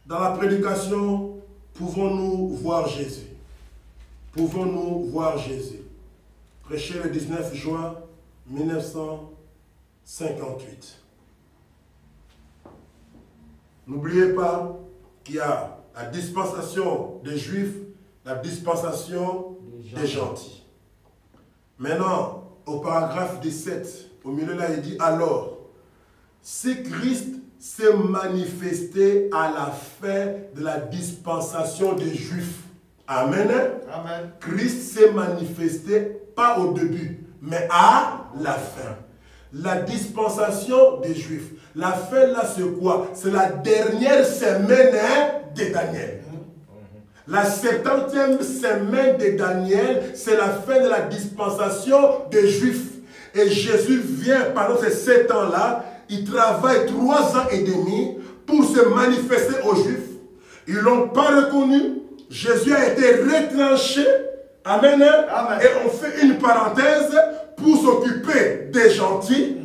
Dans la prédication, pouvons-nous voir Jésus? Pouvons-nous voir Jésus? Prêché le 19 juin 1958. N'oubliez pas qu'il y a la dispensation des Juifs, la dispensation des gentils. Maintenant, au paragraphe 17, au milieu là, il dit alors, si Christ s'est manifesté à la fin de la dispensation des Juifs. Amen. Amen. Christ s'est manifesté pas au début, mais à la fin. La dispensation des Juifs. La fin là, c'est quoi? C'est la dernière semaine de Daniel. La 70e semaine de Daniel, c'est la fin de la dispensation des Juifs. Et Jésus vient pendant ces 7 ans-là. Il travaille 3 ans et demi pour se manifester aux Juifs. Ils ne l'ont pas reconnu. Jésus a été retranché. Amen. Amen. Et on fait une parenthèse pour s'occuper des gentils.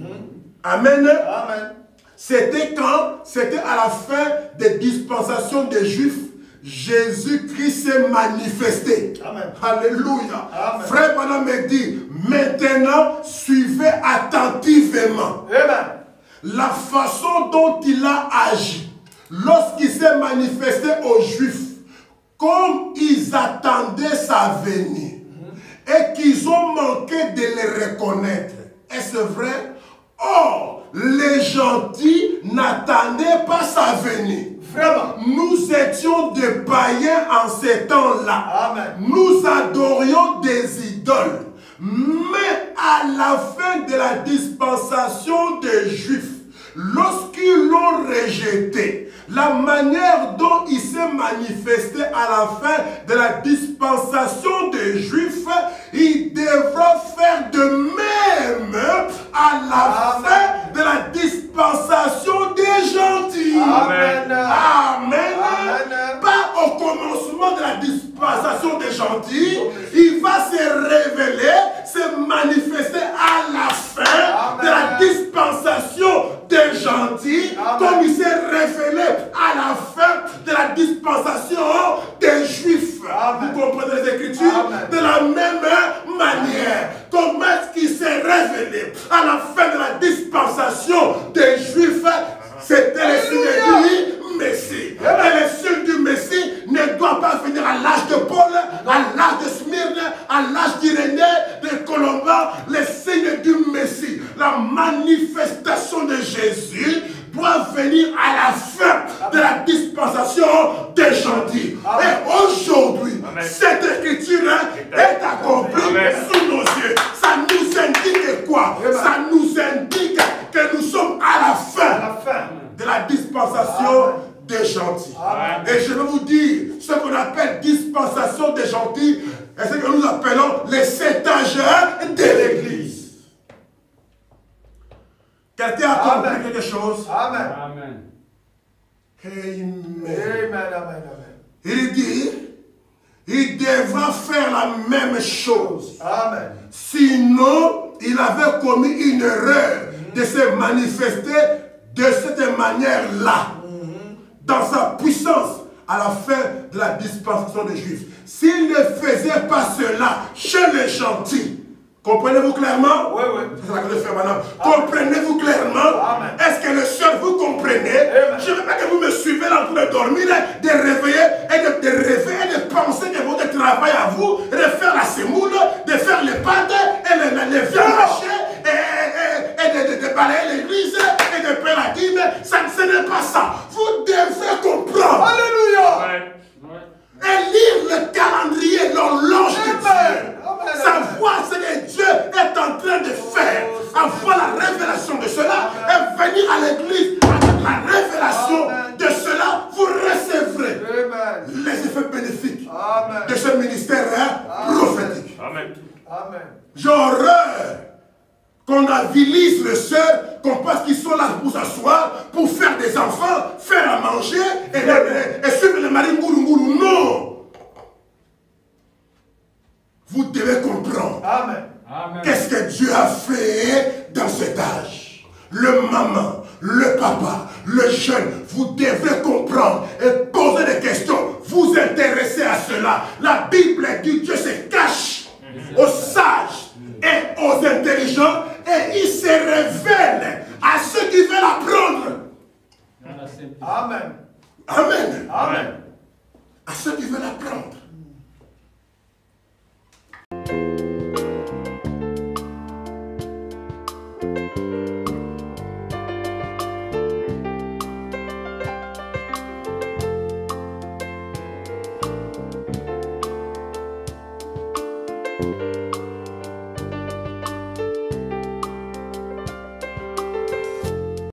Amen. Amen. C'était quand? C'était à la fin des dispensations des Juifs. Jésus-Christ s'est manifesté. Amen. Alléluia. Amen. Frère Branham me dit, maintenant, suivez attentivement. Amen. La façon dont il a agi lorsqu'il s'est manifesté aux Juifs, comme ils attendaient sa venue et qu'ils ont manqué de les reconnaître. Est-ce vrai? Or, les gentils n'attendaient pas sa venue. Vraiment, nous étions des païens en ces temps-là. Nous adorions des idoles. Mais à la fin de la dispensation des Juifs, lorsqu'ils l'ont rejeté, la manière dont il s'est manifesté à la fin de la dispensation des Juifs, il devra faire de même à la fin de la dispensation des gentils. Amen. Amen. Amen. Pas au commencement de la dispensation des gentils, il va se révéler, se manifester à la fin de la dispensation des gentils, comme il s'est révélé à la fin de la dispensation des Juifs. Amen. Vous comprenez les Écritures? Amen. De la même manière. Comment est-ce qu'il s'est révélé à la fin de la dispensation des Juifs? C'était le signe du Messie. Et le signe du Messie ne doit pas venir à l'âge de Paul, à l'âge de Smyrne, à l'âge d'Irénée, de Colomba. Le signe du Messie, la manifestation de Jésus, doit venir à la fin de la dispensation des gentils. Et aujourd'hui, cette écriture est accomplie sous nos yeux. Ça nous indique quoi? Ça nous indique que nous sommes à la fin de la dispensation des gentils. Et je vais vous dire ce qu'on appelle dispensation des gentils, et ce que nous appelons les 7 âges de l'Église. Quelqu'un a compris quelque chose? Amen. Amen. Amen. Amen. Il dit, il devra faire la même chose. Amen. Sinon, il avait commis une erreur de se manifester de cette manière-là, dans sa puissance, à la fin de la dispensation des Juifs. S'il ne faisait pas cela chez les gentils, comprenez-vous clairement? Oui, oui. C'est ça que je fais maintenant. Comprenez-vous clairement? Est-ce que le seul vous comprenez? Amen. Je ne veux pas que vous me suivez là en train de dormir, de réveiller et de rêver et de penser que votre travail à vous, de faire la semoule, de faire les pâtes et les viandes hachées et de balayer l'église et de payer la dîme. Ce n'est pas ça. Vous devez comprendre. Alléluia. Et lire le calendrier, l'horloge de Dieu. Savoir ce que Dieu est en train de faire. Avoir la révélation de cela et venir à l'église avec la révélation de cela, vous recevrez les effets bénéfiques de ce ministère prophétique. Amen. J'ai horreur qu'on avilise les sœurs, qu'on pense qu'ils sont là pour s'asseoir, pour faire des enfants, faire à manger et suivre le mari ngoulou. Non. Vous devez comprendre. Amen. Qu'est-ce que Dieu a fait dans cet âge? Le maman, le papa, le jeune, vous devrez comprendre et poser des questions. Vous intéressez à cela. La Bible dit que Dieu se cache aux sages